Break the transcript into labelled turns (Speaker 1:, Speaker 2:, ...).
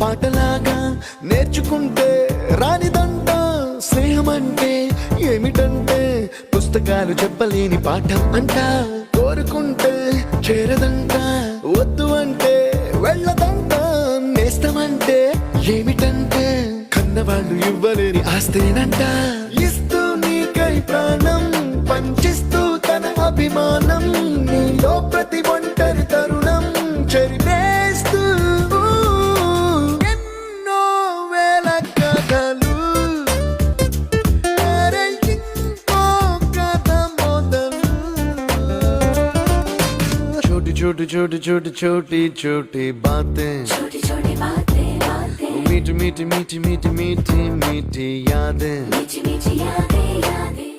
Speaker 1: పాటలాగా నేర్చుకుంటే రానిదంట స్నేహం అంటే ఏమిటంటే పుస్తకాలు చెప్పలేని పాఠం అంట కోరుకుంటే చేరదంట వద్దు అంటే వెళ్ళదంట నేస్తమంటే ఏమిటంటే కన్నవాళ్ళు ఇవ్వలేని ఆస్తేనంట ఇస్తూ నీకై ప్రాణం పంచిస్తూ తన అభిమానం నీలో ప్రతి ఒంటరి తరుణం చెరిపేస్తూ ఎన్నో వేల కథలు అరే ఇంకో కథ మొదలు छोटी छोटी छोटी छोटी छोटी छोटी बातें
Speaker 2: छोटी छोटी बातें बातें
Speaker 1: मीठी मीठी मीठी मीठी मीठी मीठी यादें
Speaker 2: मीठी मीठी यादें यादें